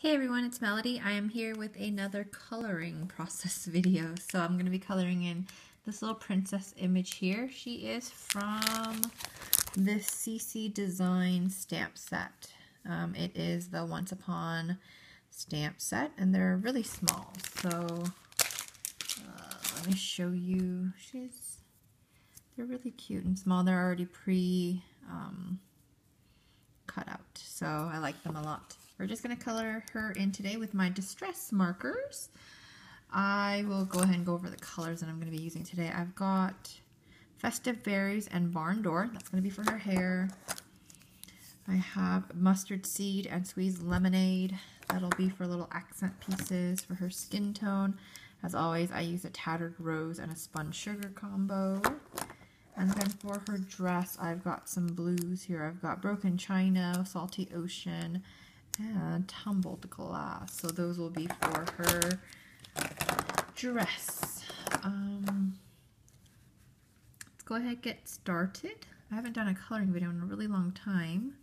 Hey everyone, it's Melody. I am here with another coloring process video. So I'm going to be coloring in this little princess image here. She is from this CC Design stamp set. It is the Once Upon stamp set and they're really small. So let me show you. They're really cute and small. They're already cut out. So I like them a lot. We're just going to color her in today with my distress markers. I will go ahead and go over the colors that I'm going to be using today. I've got Festive Berries and Barn Door. That's going to be for her hair. I have Mustard Seed and Squeezed Lemonade. That'll be for little accent pieces for her skin tone. As always, I use a Tattered Rose and a Spun Sugar combo. And then for her dress, I've got some blues here. I've got Broken China, Salty Ocean, and Tumbled Glass. So those will be for her dress. Let's go ahead and get started. I haven't done a coloring video in a really long time,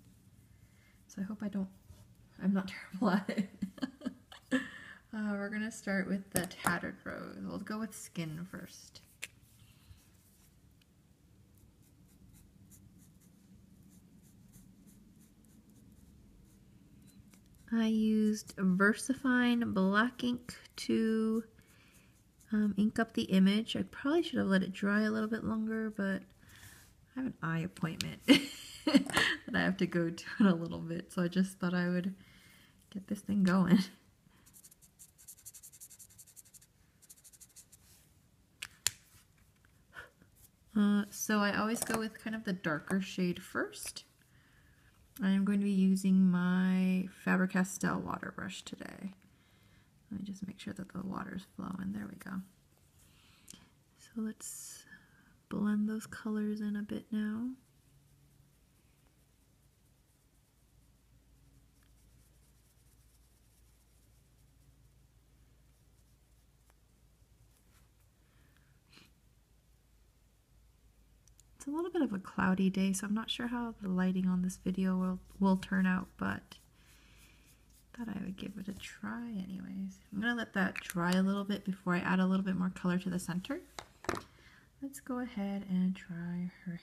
so I hope I'm not terrible at it. We're gonna start with the Tattered Rose. We'll go with skin first. I used VersaFine black ink to ink up the image. I probably should have let it dry a little bit longer, but I have an eye appointment that I have to go to in a little bit, so I just thought I would get this thing going. So I always go with kind of the darker shade first. I am going to be using my Faber-Castell water brush today. Let me just make sure that the water's flowing. There we go. So let's blend those colors in a bit now. It's a little bit of a cloudy day, so I'm not sure how the lighting on this video will turn out, but thought I would give it a try anyways. I'm going to let that dry a little bit before I add a little bit more color to the center. Let's go ahead and try her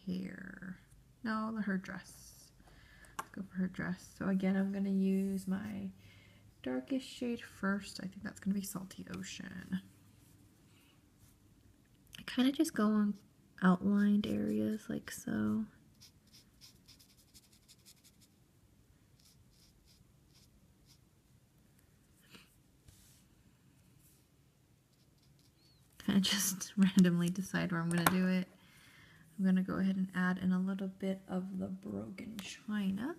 hair. No, her dress. Let's go for her dress. So again, I'm going to use my darkest shade first. I think that's going to be Salty Ocean. I kind of just go on outlined areas like so. Kind of just randomly decide where I'm going to do it. I'm going to go ahead and add in a little bit of the Broken China.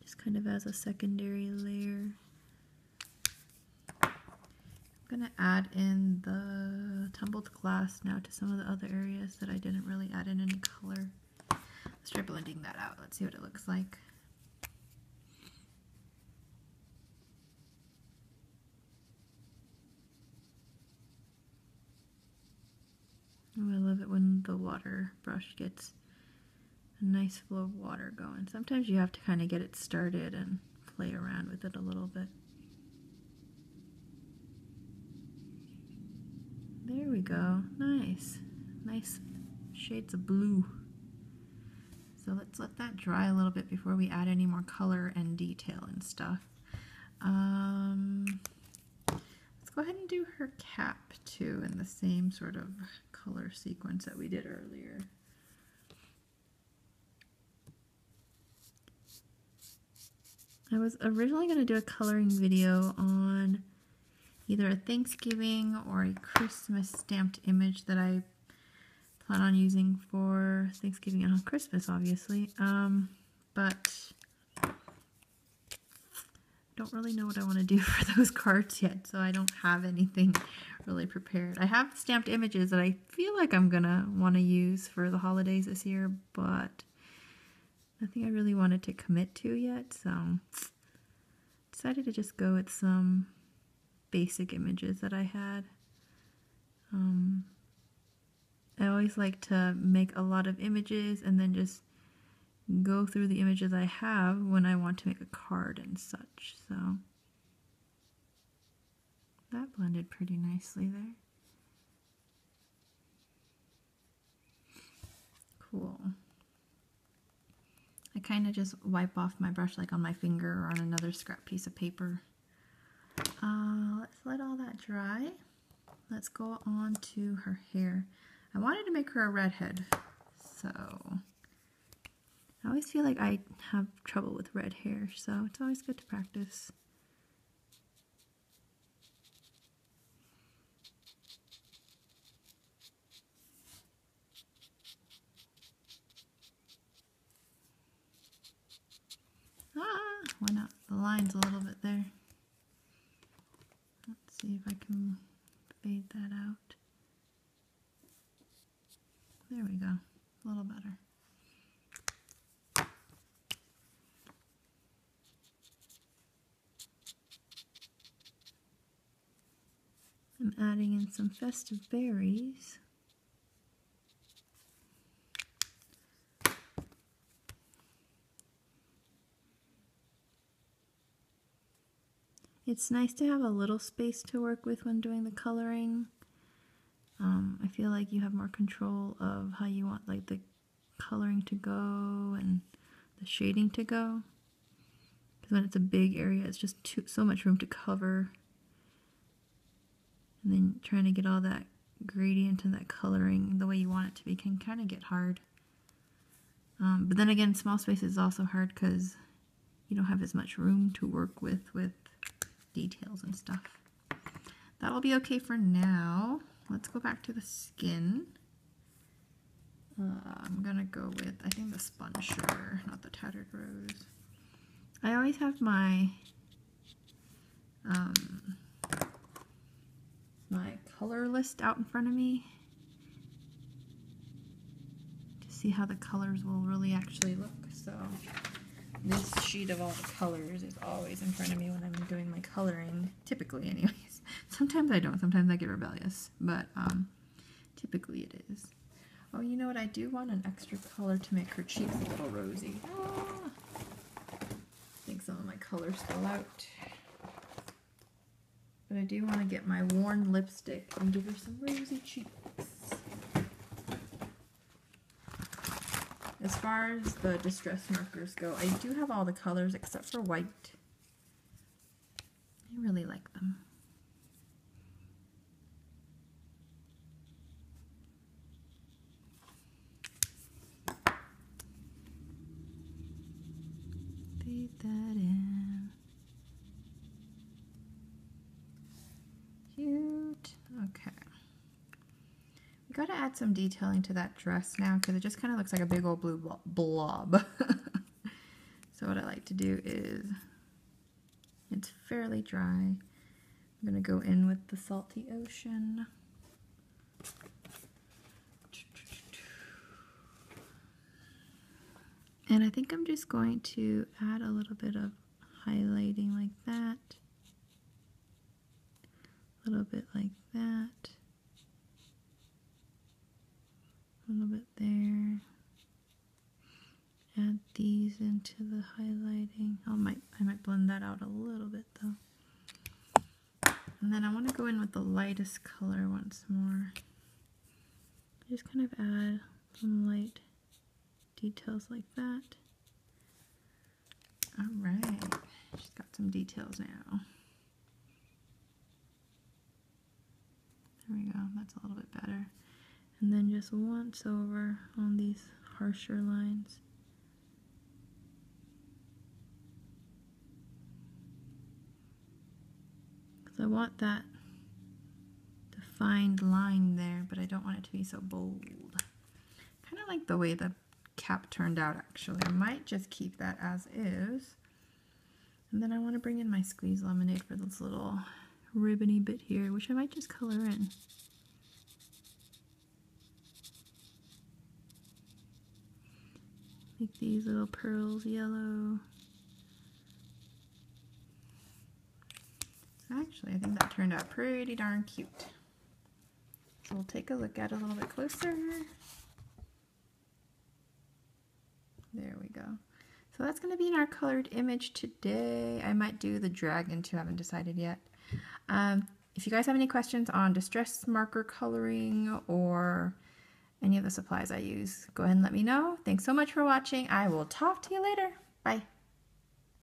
Just kind of as a secondary layer. I'm going to add in the Tumbled Glass now to some of the other areas that I didn't really add in any color. Let's try blending that out. Let's see what it looks like. Oh, I love it when the water brush gets a nice flow of water going. Sometimes you have to kind of get it started and play around with it a little bit. There we go. Nice. Nice shades of blue. So let's let that dry a little bit before we add any more color and detail and stuff. Let's go ahead and do her cap too in the same sort of color sequence that we did earlier. I was originally going to do a coloring video on either a Thanksgiving or a Christmas stamped image that I plan on using for Thanksgiving and on Christmas, obviously. But don't really know what I want to do for those cards yet, so I don't have anything really prepared. I have stamped images that I feel like I'm gonna want to use for the holidays this year, but nothing I really wanted to commit to yet, so decided to just go with some basic images that I had. I always like to make a lot of images and then just go through the images I have when I want to make a card and such. So that blended pretty nicely there. Cool. I kind of just wipe off my brush like on my finger or on another scrap piece of paper. Let's let all that dry. Let's go on to her hair. I wanted to make her a redhead, so I always feel like I have trouble with red hair, so it's always good to practice. Why not? The line's a little bit there. Let's see if I can fade that out. There we go. A little better. I'm adding in some festive berries. It's nice to have a little space to work with when doing the coloring. I feel like you have more control of how you want like the coloring to go and the shading to go. Because when it's a big area, it's just so much room to cover. And then trying to get all that gradient and that coloring the way you want it to be can kind of get hard. But then again, small space is also hard because you don't have as much room to work with details and stuff. That'll be okay for now. Let's go back to the skin. I'm gonna go with, I think, the Sponge Sugar, not the Tattered Rose. I always have my my color list out in front of me to see how the colors will really actually look. So this sheet of all the colors is always in front of me when I'm doing my coloring, typically anyways. Sometimes I don't, sometimes I get rebellious, but typically it is. Oh, you know what, I do want an extra color to make her cheeks a little rosy. I think some of my colors fell out. But I do want to get my worn lipstick and give her some rosy cheeks. As far as the distress markers go, I do have all the colors except for white. I really like them. Fade that in. Cute. Okay. We gotta add some detailing to that dress now because it just kind of looks like a big old blue blob. So what I like to do is, it's fairly dry. I'm gonna go in with the Salty Ocean. And I think I'm just going to add a little bit of highlighting like that. A little bit like that. A little bit there. Add these into the highlighting. I might blend that out a little bit though. And then I want to go in with the lightest color once more. Just kind of add some light details like that. Alright, she's got some details now. There we go, that's a little bit better. And then just once over on these harsher lines. Because I want that defined line there, but I don't want it to be so bold. Kind of like the way the cap turned out actually. I might just keep that as is. And then I want to bring in my Squeeze Lemonade for this little ribbony bit here, which I might just color in. Make these little pearls yellow. So actually, I think that turned out pretty darn cute. So we'll take a look at it a little bit closer. There we go. So that's going to be in our colored image today. I might do the dragon too, I haven't decided yet. If you guys have any questions on distress marker coloring or any of the supplies I use, go ahead and let me know. Thanks so much for watching. I will talk to you later. Bye.